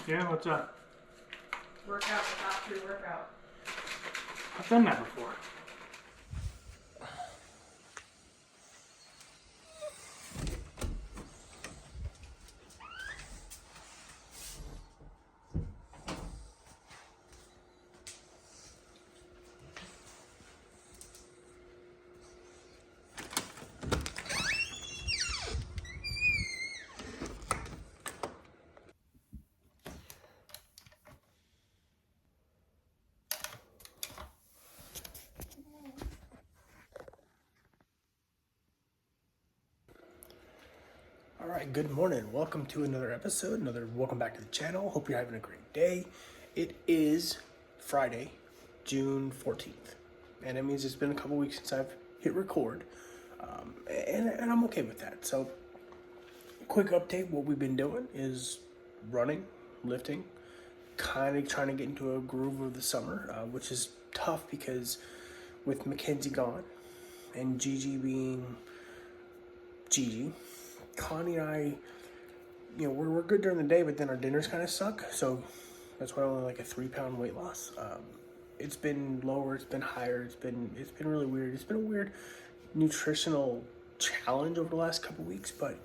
Yeah, what's up? Workout without pre-workout. I've done that before. All right, good morning. Welcome to another episode. Welcome back to the channel. Hope you're having a great day. It is Friday, June 14th, and it means it's been a couple weeks since I've hit record, and I'm okay with that. So, quick update: what we've been doing is running, lifting, kind of trying to get into a groove of the summer, which is tough because with Mackenzie gone and Gigi being Gigi. Connie and I, we're good during the day, but then our dinners kind of suck. So that's why only like a 3-pound weight loss. It's been lower, it's been higher, it's been really weird. It's been a weird nutritional challenge over the last couple weeks, but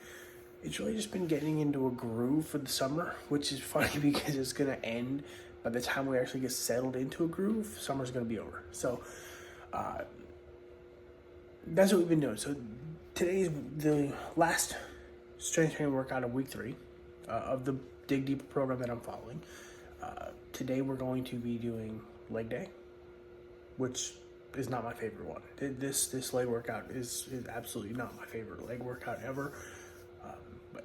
it's really just been getting into a groove for the summer, which is funny because it's gonna end by the time we actually get settled into a groove. Summer's gonna be over. So that's what we've been doing. So today's the last strength training workout of week 3 of the Dig Deeper program that I'm following. Today we're going to be doing leg day, which is not my favorite one. This leg workout is absolutely not my favorite leg workout ever.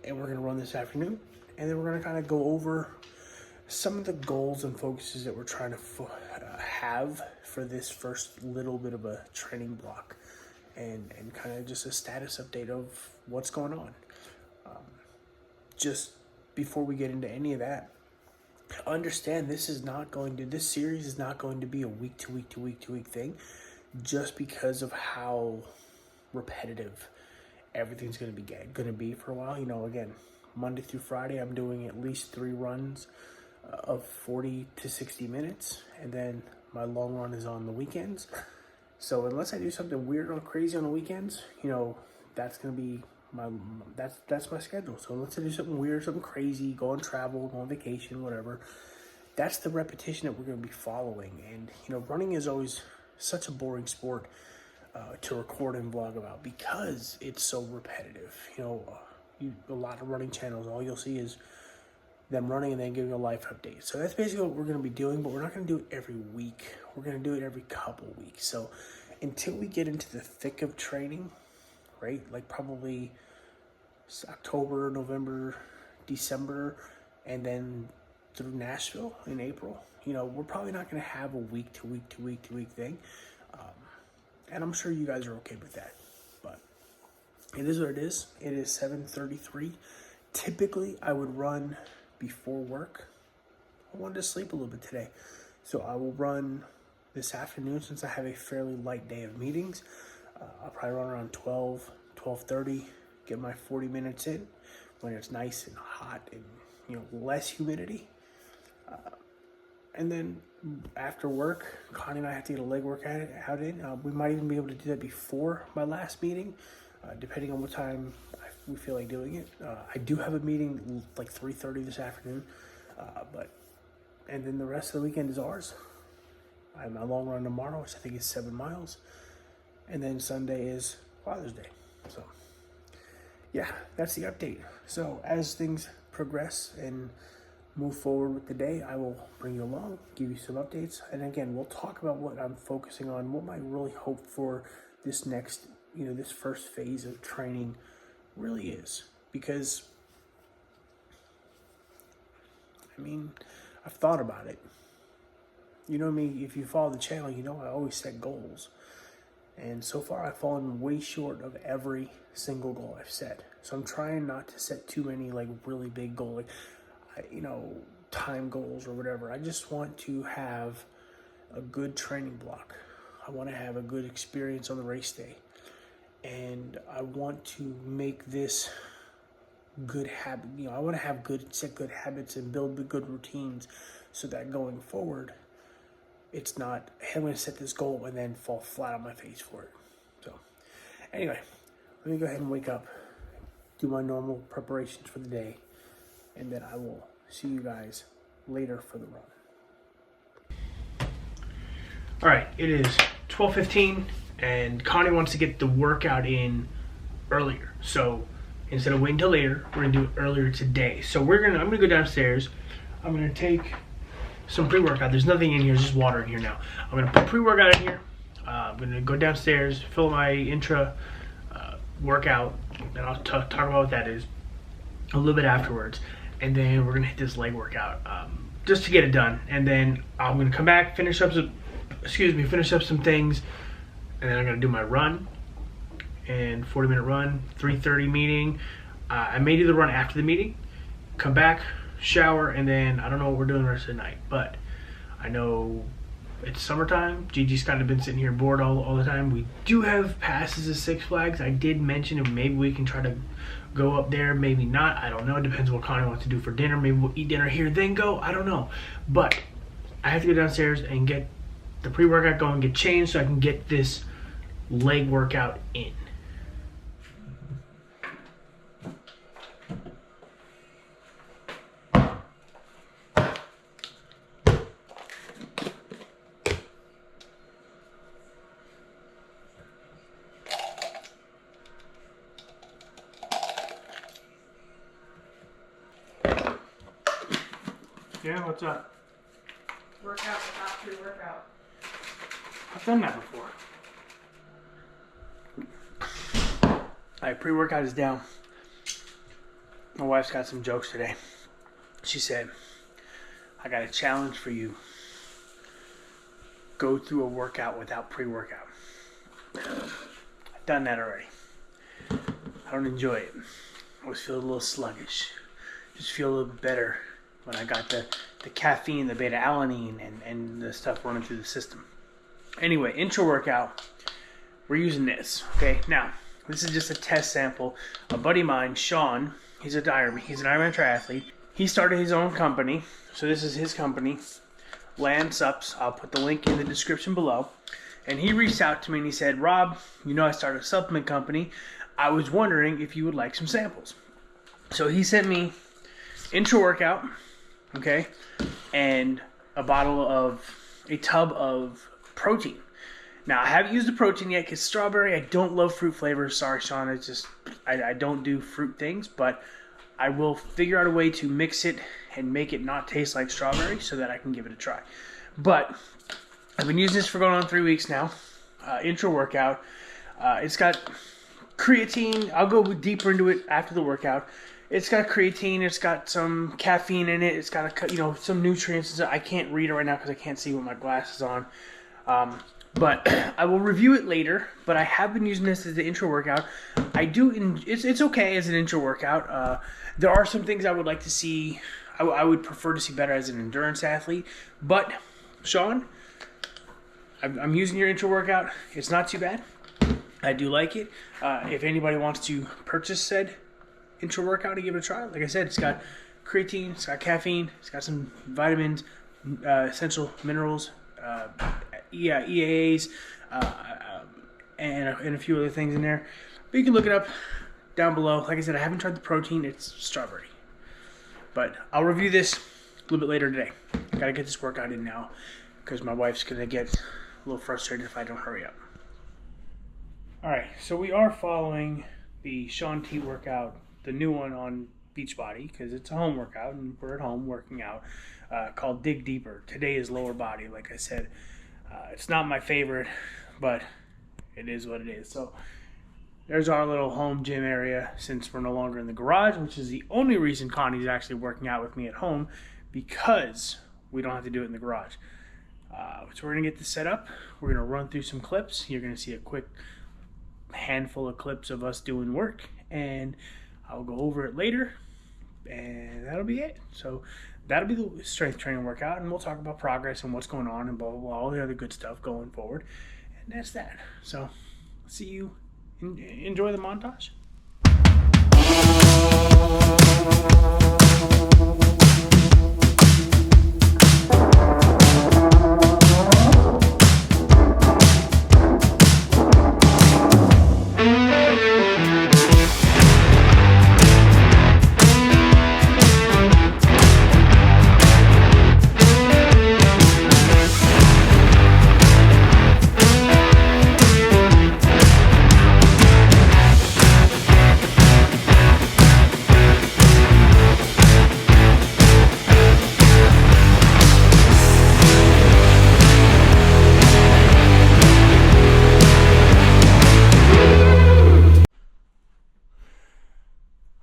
And we're going to run this afternoon, and then we're going to kind of go over some of the goals and focuses that we're trying to have for this first little bit of a training block, and kind of just a status update of what's going on. Just before we get into any of that, understand this series is not going to be a week to week thing, just because of how repetitive everything's going to be for a while. Again, Monday through Friday, I'm doing at least 3 runs of 40 to 60 minutes, and then my long run is on the weekends. So unless I do something weird or crazy on the weekends, that's going to be that's my schedule. So unless I do something weird, something crazy, go on travel, go on vacation, whatever, that's the repetition that we're going to be following. And, running is always such a boring sport to record and vlog about because it's so repetitive. A lot of running channels, all you'll see is them running and then giving a life update. So that's basically what we're going to be doing, but we're not going to do it every week. We're going to do it every couple weeks. So until we get into the thick of training, right, like probably October, November, December, and then through Nashville in April, we're probably not going to have a week to week thing. And I'm sure you guys are okay with that, but it is what it is. It is 7:33. Typically, I would run before work. I wanted to sleep a little bit today, so I will run this afternoon since I have a fairly light day of meetings. I'll probably run around 12:30, get my 40 minutes in when it's nice and hot and less humidity. And then after work, Connie and I have to get a leg workout out in. We might even be able to do that before my last meeting, depending on what time we feel like doing it. I do have a meeting like 3:30 this afternoon, and then the rest of the weekend is ours. I have my long run tomorrow, which I think is 7 miles, and then Sunday is Father's Day. So, yeah, that's the update. So as things progress and move forward with the day, I will bring you along, give you some updates, and again, we'll talk about what I'm focusing on, what my really hope for this next, this first phase of training really is. Because, I've thought about it. You know me, if you follow the channel, I always set goals. And so far, I've fallen way short of every single goal I've set. So I'm trying not to set too many, really big goals, time goals or whatever. I just want to have a good training block. I want to have a good experience on the race day. And I want to make this good habit. I want to set good habits and build the good routines so that going forward, it's not, hey, I'm going to set this goal and then fall flat on my face for it. So anyway, let me go ahead and wake up, do my normal preparations for the day, and then I will see you guys later for the run. All right, it is 12:15, and Connie wants to get the workout in earlier. So instead of waiting till later, we're gonna do it earlier today. So I'm gonna go downstairs. I'm gonna take some pre-workout. There's nothing in here, there's just water in here now. I'm gonna put pre-workout in here. I'm gonna go downstairs, fill my intra workout, and I'll talk about what that is a little bit afterwards. And then we're gonna hit this leg workout just to get it done. And then I'm gonna come back, finish up some things, and then I'm gonna do my run. And 40-minute run, 3:30 meeting. I may do the run after the meeting, come back, shower, and then I don't know what we're doing the rest of the night. But I know it's summertime. Gigi's kind of been sitting here bored all the time. We do have passes at Six Flags. I did mention if maybe we can try to go up there, maybe not. I don't know. It depends what Connie wants to do for dinner. Maybe we'll eat dinner here, then go. I don't know. But I have to go downstairs and get the pre-workout going, get changed so I can get this leg workout in. Yeah, what's up? Workout without pre-workout. I've done that before. Alright, pre-workout is down. My wife's got some jokes today. She said, I got a challenge for you. Go through a workout without pre-workout. I've done that already. I don't enjoy it. I always feel a little sluggish. Just feel a little bit better when I got the caffeine, the beta-alanine, and the stuff running through the system. Anyway, intro workout, we're using this, okay? Now, this is just a test sample. A buddy of mine, Sean, he's an Ironman triathlete. He started his own company, so this is his company, Land Sups. I'll put the link in the description below. And he reached out to me and he said, Rob, I started a supplement company. I was wondering if you would like some samples. So he sent me intro workout, okay, and a tub of protein. Now, I haven't used the protein yet because strawberry, I don't love fruit flavors. Sorry, Sean, it's just, I don't do fruit things, but I will figure out a way to mix it and make it not taste like strawberry so that I can give it a try. But I've been using this for going on 3 weeks now. Intro workout. It's got creatine. I'll go deeper into it after the workout. It's got creatine. It's got some caffeine in it. It's got some nutrients. I can't read it right now because I can't see with my glasses on. But I will review it later. But I have been using this as the intro workout. It's okay as an intro workout. There are some things I would like to see. I would prefer to see better as an endurance athlete. But Sean, I'm using your intro workout. It's not too bad. I do like it. If anybody wants to purchase said intro workout to give it a try, like I said, it's got creatine, it's got caffeine, it's got some vitamins, essential minerals, EAAs, and a few other things in there. But you can look it up down below. Like I said, I haven't tried the protein. It's strawberry. But I'll review this a little bit later today. I gotta get this workout in now because my wife's gonna get a little frustrated if I don't hurry up. Alright, so we are following the Sean T workout, the new one on Beachbody, because it's a home workout and we're at home working out, called Dig Deeper. Today is lower body, like I said. It's not my favorite, but it is what it is. So there's our little home gym area since we're no longer in the garage, which is the only reason Connie's actually working out with me at home, because we don't have to do it in the garage. So we're going to get this set up. We're going to run through some clips. You're going to see a quick handful of clips of us doing work, and I'll go over it later, and that'll be it. So that'll be the strength training workout, and we'll talk about progress and what's going on and blah, blah, blah, all the other good stuff going forward. And that's that. So see you. Enjoy the montage.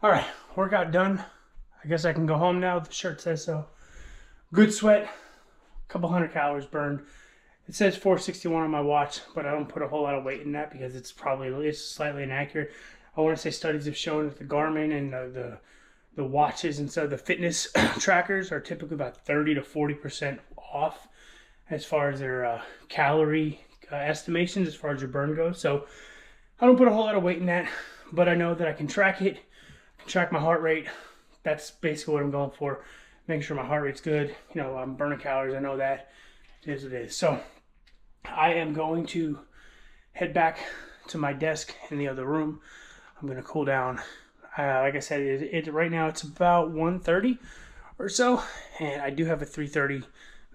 All right, workout done. I guess I can go home now. The shirt says so. Good sweat, a couple hundred calories burned. It says 461 on my watch, but I don't put a whole lot of weight in that because it's slightly inaccurate. I want to say studies have shown that the Garmin and the watches and so the fitness trackers are typically about 30 to 40% off as far as their calorie estimations as far as your burn goes. So I don't put a whole lot of weight in that, but I know that I can track it. Track my heart rate. That's basically what I'm going for. Making sure my heart rate's good. You know, I'm burning calories. I know that. It is what it is. So I am going to head back to my desk in the other room. I'm going to cool down. Like I said, right now it's about 1:30 or so. And I do have a 3:30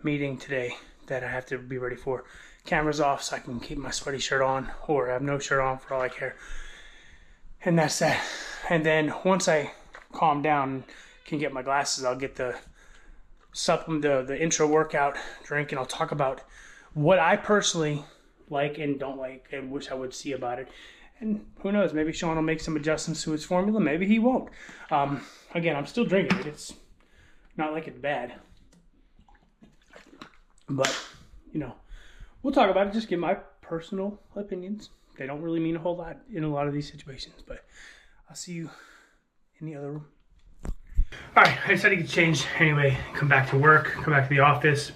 meeting today that I have to be ready for. Camera's off so I can keep my sweaty shirt on or have no shirt on for all I care. And that's that. And then once I calm down and can get my glasses, I'll get the supplement, the intro workout drink, and I'll talk about what I personally like and don't like and wish I would see about it. And who knows, maybe Sean will make some adjustments to his formula. Maybe he won't. Again, I'm still drinking it. It's not like it's bad. But, you know, we'll talk about it. Just give my personal opinions. They don't really mean a whole lot in a lot of these situations, but I'll see you in the other room. All right, I decided to get changed anyway, come back to work, come back to the office.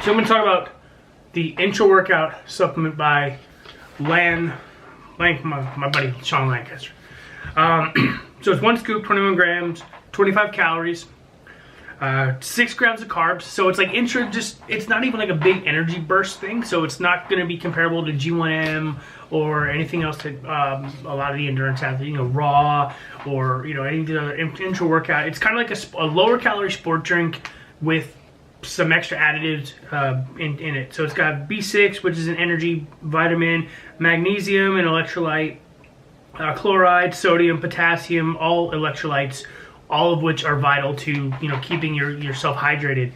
So I'm going to talk about the intro workout supplement by my buddy Sean Lancaster. So it's 1 scoop, 21 grams, 25 calories, 6 grams of carbs. So it's like it's not even like a big energy burst thing. So it's not going to be comparable to G1M or anything else that a lot of the endurance athletes, you know, raw or, you know, any other intro workout. It's kind of like a lower calorie sport drink with some extra additives in it. So it's got B6, which is an energy vitamin, magnesium, and electrolyte, chloride, sodium, potassium, all electrolytes, all of which are vital to, you know, keeping yourself hydrated.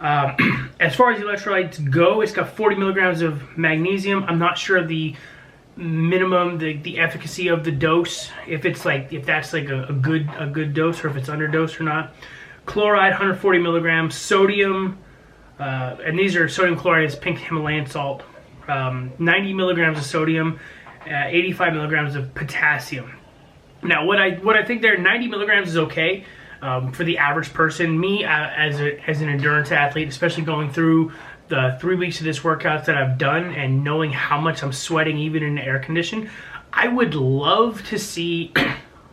As far as the electrolytes go, it's got 40 milligrams of magnesium. I'm not sure the minimum, the efficacy of the dose, if that's like a good dose or if it's underdosed or not. Chloride, 140 milligrams. Sodium, and these are sodium chloride, is pink Himalayan salt. 90 milligrams of sodium, 85 milligrams of potassium. Now, what I think there, 90 milligrams is okay for the average person. Me, as an endurance athlete, especially going through the 3 weeks of this workouts that I've done and knowing how much I'm sweating even in the air condition, I would love to see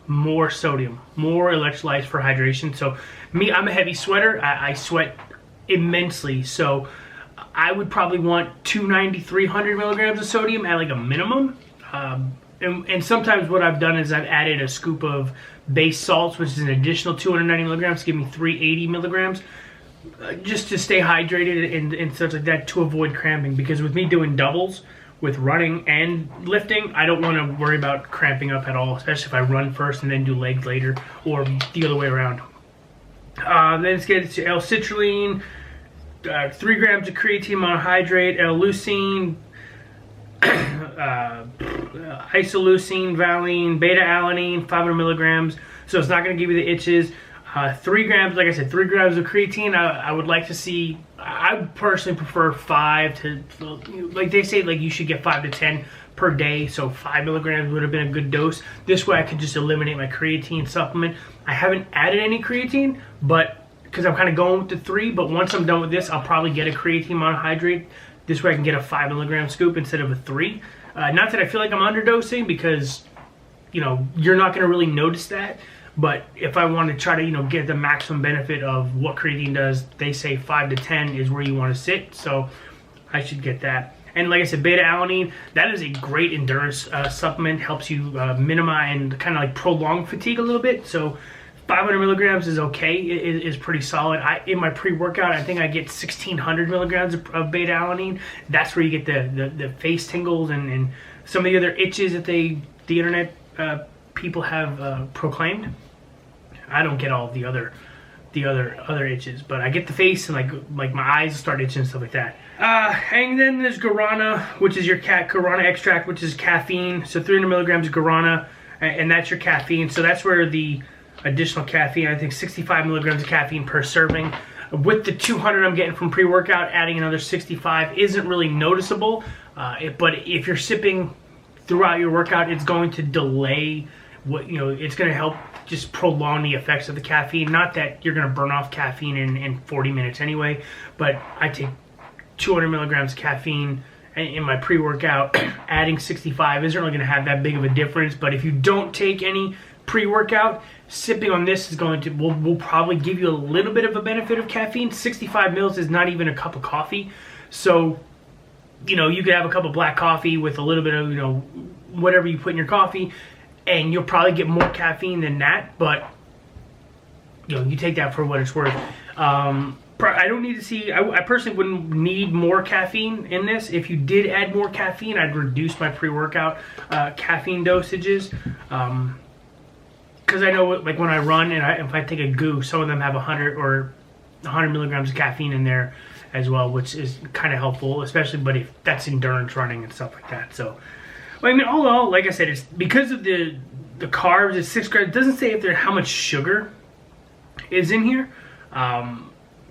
more sodium, more electrolytes for hydration. So me, I'm a heavy sweater. I sweat immensely. So I would probably want 290, 300 milligrams of sodium at like a minimum. And sometimes what I've done is I've added a scoop of base salts, which is an additional 290 milligrams to give me 380 milligrams, just to stay hydrated and such like that, to avoid cramping. Because with me doing doubles with running and lifting, I don't want to worry about cramping up at all, especially if I run first and then do legs later, or the other way around. Then let's get to L-citrulline, 3 grams of creatine monohydrate, L-leucine, isoleucine, valine, beta-alanine, 500 milligrams. So it's not going to give you the itches. 3 grams, like I said, 3 grams of creatine. I would like to see, I personally prefer 5 to, like they say, like you should get 5 to 10 per day. So 5 milligrams would have been a good dose. This way I could just eliminate my creatine supplement. I haven't added any creatine, but because I'm kind of going with the 3, but once I'm done with this, I'll probably get a creatine monohydrate. This way I can get a 5 milligram scoop instead of a 3. Not that I feel like I'm underdosing, because, you know, you're not going to really notice that. But if I want to try to, you know, get the maximum benefit of what creatine does, they say 5 to 10 is where you want to sit. So I should get that. And like I said, beta-alanine, that is a great endurance supplement. Helps you minimize and kind of like prolong fatigue a little bit. So 500 milligrams is okay. It is pretty solid. In my pre-workout, I think I get 1,600 milligrams of beta-alanine. That's where you get the face tingles and some of the other itches that the internet people have proclaimed. I don't get all the other itches, but I get the face and like my eyes start itching and stuff like that. And then there's guarana, which is your guarana extract, which is caffeine. So 300 milligrams of guarana, and that's your caffeine. So that's where the additional caffeine, I think 65 milligrams of caffeine per serving. With the 200 I'm getting from pre-workout, adding another 65 isn't really noticeable. But if you're sipping throughout your workout, it's going to delay it's going to help just prolong the effects of the caffeine. Not that you're going to burn off caffeine in 40 minutes anyway, but I take 200 milligrams of caffeine in my pre-workout. Adding 65 isn't really going to have that big of a difference, but if you don't take any pre-workout, sipping on this is going to will probably give you a little bit of a benefit of caffeine. 65 mils is not even a cup of coffee, so you could have a cup of black coffee with a little bit of whatever you put in your coffee, and you'll probably get more caffeine than that. But you take that for what it's worth. I don't need to see. I personally wouldn't need more caffeine in this. If you did add more caffeine, I'd reduce my pre-workout caffeine dosages. Because I know, like when I run and if I take a GU, some of them have 100 or 100 milligrams of caffeine in there as well, which is kind of helpful, especially but if that's endurance running and stuff like that. So, I mean, all in all, like I said, it's because of the carbs. It's 6 grams. It doesn't say if there how much sugar is in here,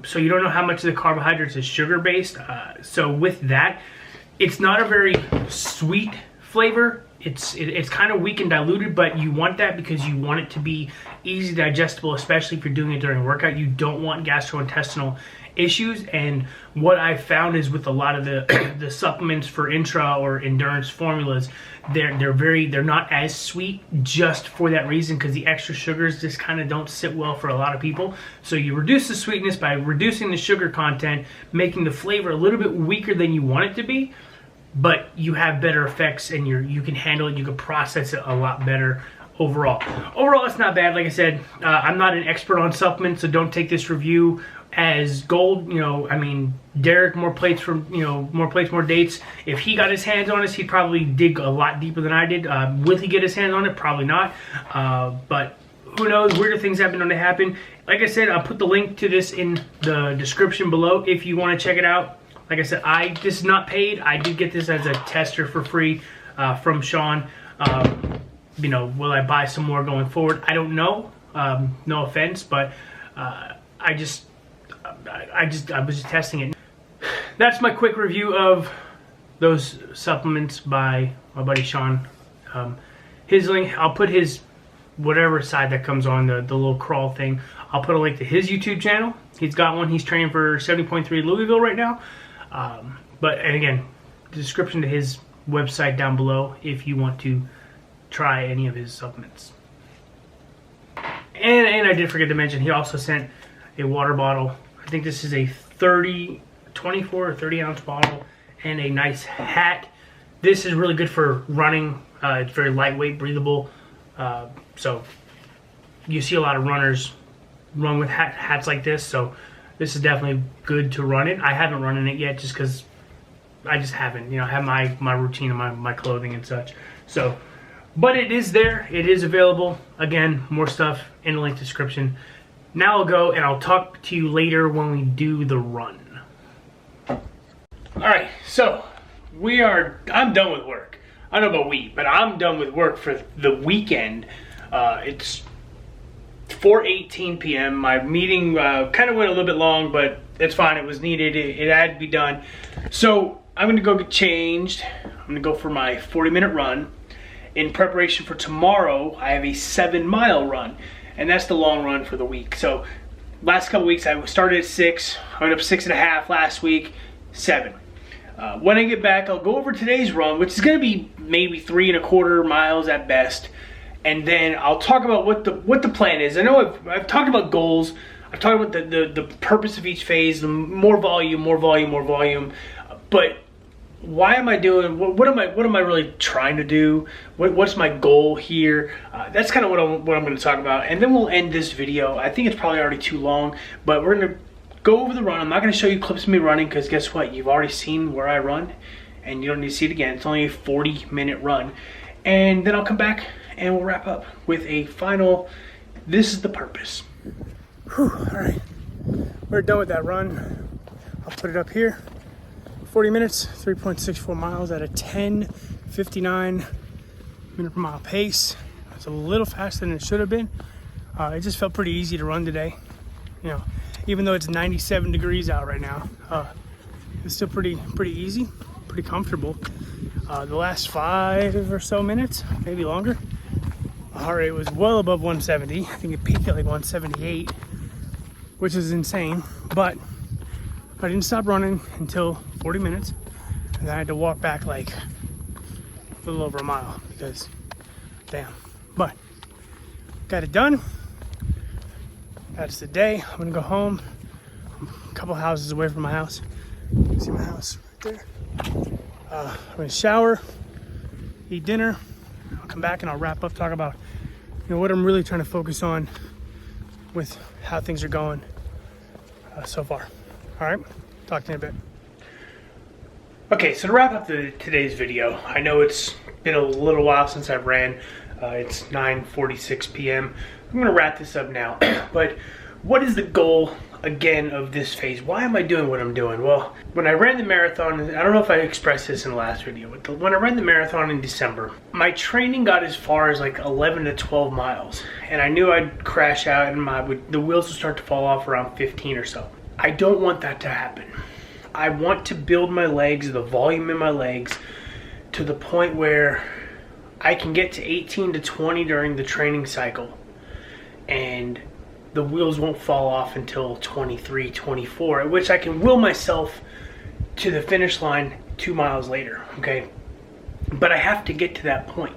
so you don't know how much of the carbohydrates is sugar based. So with that, it's not a very sweet flavor. It's kind of weak and diluted, but you want that because you want it to be easy digestible, especially if you're doing it during a workout. You don't want gastrointestinal issues. And what I found is with a lot of the supplements for intra or endurance formulas, they're not as sweet just for that reason, because the extra sugars just kind of don't sit well for a lot of people. So you reduce the sweetness by reducing the sugar content, making the flavor a little bit weaker than you want it to be, but you have better effects and you can handle it, you can process it a lot better overall. Overall, it's not bad. Like I said, I'm not an expert on supplements, so don't take this review as gold. I mean, Derek, more plates, more dates. If he got his hands on this, he'd probably dig a lot deeper than I did. Will he get his hands on it? Probably not. But who knows? Weirder things have been known to happen. Like I said, I'll put the link to this in the description below if you want to check it out. Like I said, this is not paid. I did get this as a tester for free from Sean. Will I buy some more going forward? I don't know. No offense, but I was just testing it. That's my quick review of those supplements by my buddy Sean. His link, I'll put his whatever side that comes on, the little crawl thing. I'll put a link to his YouTube channel. He's got one. He's training for 70.3 Louisville right now. And again, the description to his website down below if you want to try any of his supplements. And I did forget to mention, he also sent a water bottle. I think this is a 24 or 30 ounce bottle and a nice hat. This is really good for running. It's very lightweight, breathable. So you see a lot of runners run with hats like this. So this is definitely good to run in. I haven't run in it yet just because I just haven't. I have my routine and my clothing and such. So, but it is there. It is available. Again, more stuff in the link description. Now I'll go and I'll talk to you later when we do the run. Alright, so I'm done with work. I don't know about we, but I'm done with work for the weekend. It's 4:18 p.m. My meeting kind of went a little bit long, but it's fine. It was needed. It had to be done. So I'm going to go get changed. I'm going to go for my 40-minute run. In preparation for tomorrow, I have a 7-mile run, and that's the long run for the week. So last couple weeks, I started at 6. I went up 6.5 last week, 7. When I get back, I'll go over today's run, which is going to be maybe 3.25 miles at best. and then I'll talk about what the plan is. I know I've talked about goals. I've talked about the purpose of each phase, the more volume, but why am I doing, what am I really trying to do? What's my goal here? That's kind of what I'm going to talk about, and then we'll end this video. I think it's probably already too long, but we're going to go over the run. I'm not going to show you clips of me running, because guess what? You've already seen where I run, and you don't need to see it again. It's only a 40-minute run, and then I'll come back and we'll wrap up with a final, this is the purpose. Whew, all right, we're done with that run. I'll put it up here. 40 minutes, 3.64 miles at a 10:59 minute per mile pace. It's a little faster than it should have been. It just felt pretty easy to run today. You know, even though it's 97 degrees out right now, it's still pretty easy, pretty comfortable. The last 5 or so minutes, maybe longer, the heart rate was well above 170. I think it peaked at like 178, which is insane, but I didn't stop running until 40 minutes, and then I had to walk back like a little over a mile because, damn. But got it done. That's the day. I'm gonna go home. I'm a couple houses away from my house. See my house right there. I'm gonna shower, eat dinner. I'll come back and I'll wrap up, talk about what I'm really trying to focus on with how things are going so far. All right, talk to you in a bit. Okay, so to wrap up today's video, I know it's been a little while since I've ran. It's 9:46 p.m. I'm gonna wrap this up now. But what is the goal, again, of this phase? Why am I doing what I'm doing? Well, when I ran the marathon, I don't know if I expressed this in the last video, but when I ran the marathon in December, my training got as far as like 11 to 12 miles. And I knew I'd crash out and the wheels would start to fall off around 15 or so. I don't want that to happen. I want to build my legs, the volume in my legs, to the point where I can get to 18 to 20 during the training cycle, and the wheels won't fall off until 23, 24, at which I can will myself to the finish line 2 miles later, okay? But I have to get to that point.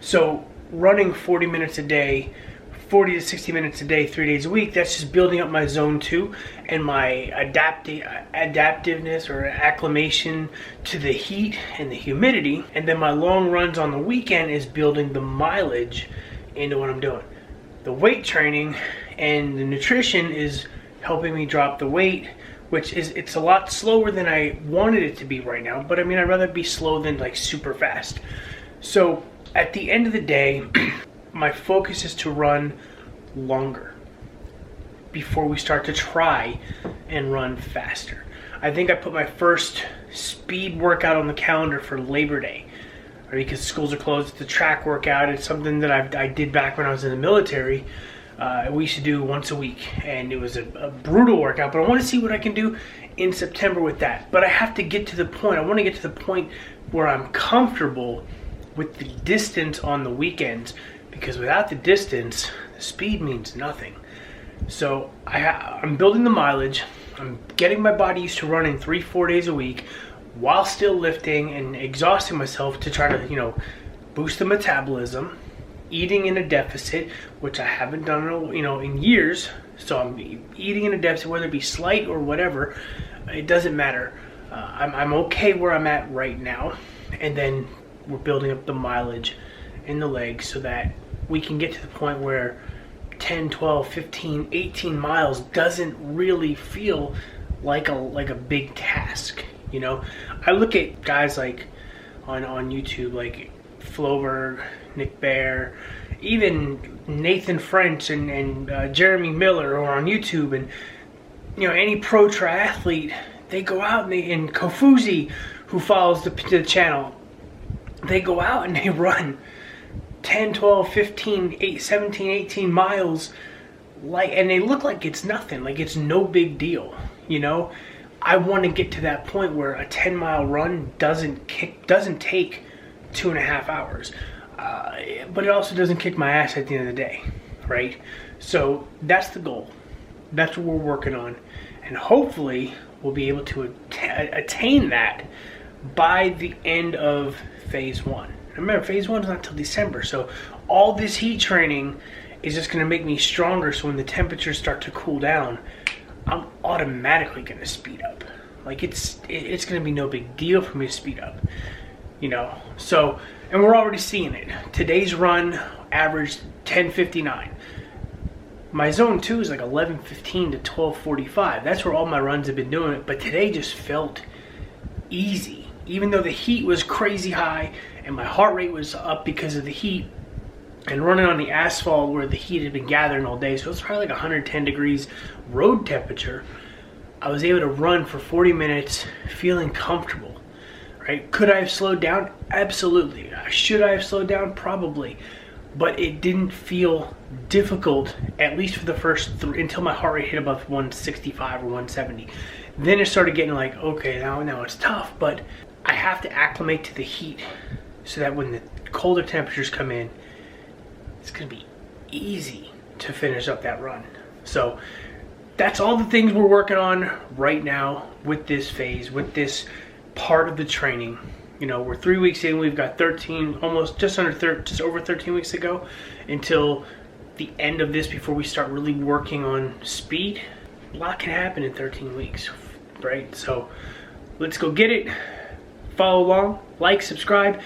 So running 40 minutes a day, 40 to 60 minutes a day, 3 days a week, that's just building up my zone 2 and my adaptiveness or acclimation to the heat and the humidity. And then my long runs on the weekend is building the mileage into what I'm doing. The weight training and the nutrition is helping me drop the weight, which is, it's a lot slower than I wanted it to be right now. But I mean, I'd rather be slow than like super fast. So at the end of the day, my focus is to run longer before we start to try and run faster. I think I put my first speed workout on the calendar for Labor Day, right? Because schools are closed. It's a track workout. It's something that I did back when I was in the military. We used to do once a week, and it was a brutal workout, but I want to see what I can do in September with that. But I have to get to the point. I want to get to the point where I'm comfortable with the distance on the weekends, because without the distance, the speed means nothing. So I'm building the mileage. I'm getting my body used to running 3-4 days a week while still lifting and exhausting myself to try to, boost the metabolism, eating in a deficit, which I haven't done, in years. So I'm eating in a deficit, whether it be slight or whatever, it doesn't matter. I'm okay where I'm at right now. And then we're building up the mileage in the legs so that we can get to the point where 10, 12, 15, 18 miles doesn't really feel like a big task. I look at guys like on YouTube, like Floberg, Nick Bear, even Nathan French and Jeremy Miller, or on YouTube, and any pro triathlete, they go out and Kofuzi, who follows the channel, they go out and they run 10, 12, 15, 17, 18 miles, and they look like it's nothing, like it's no big deal. I want to get to that point where a 10-mile run doesn't take 2.5 hours, but it also doesn't kick my ass at the end of the day, right? So that's the goal. That's what we're working on, and hopefully we'll be able to attain that by the end of phase 1. Remember, phase 1 is not till December, so all this heat training is just going to make me stronger, so when the temperatures start to cool down, I'm automatically going to speed up. Like it's going to be no big deal for me to speed up, you know. So, and we're already seeing it. Today's run averaged 10:59. My zone 2 is like 11:15 to 12:45. That's where all my runs have been doing it. But today just felt easy, even though the heat was crazy high and my heart rate was up because of the heat. And running on the asphalt where the heat had been gathering all day, so it's probably like 110 degrees road temperature, I was able to run for 40 minutes feeling comfortable, right? Could I have slowed down? Absolutely. Should I have slowed down? Probably. But it didn't feel difficult, at least for the first until my heart rate hit above 165 or 170. Then it started getting like, okay, now it's tough, but I have to acclimate to the heat so that when the colder temperatures come in, it's going to be easy to finish up that run. So that's all the things we're working on right now with this phase, with this part of the training. You know, we're 3 weeks in, we've got 13, just over 13 weeks to go until the end of this before we start really working on speed. A lot can happen in 13 weeks, right? So let's go get it. Follow along, like, subscribe.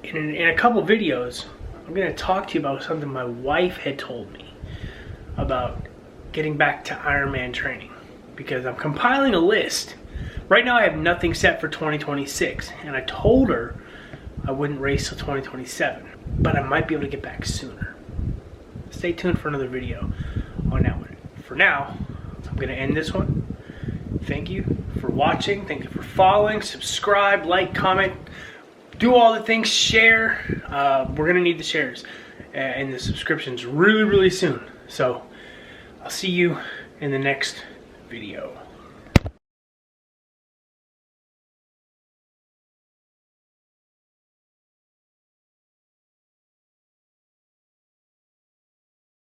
In a couple videos, I'm going to talk to you about something my wife had told me about getting back to Ironman training, because I'm compiling a list. Right now I have nothing set for 2026, and I told her I wouldn't race till 2027, but I might be able to get back sooner. Stay tuned for another video on that one. For now, I'm going to end this one. Thank you for watching. Thank you for following. Subscribe, like, comment. Do all the things, share. We're going to need the shares and the subscriptions really, really soon. So I'll see you in the next video.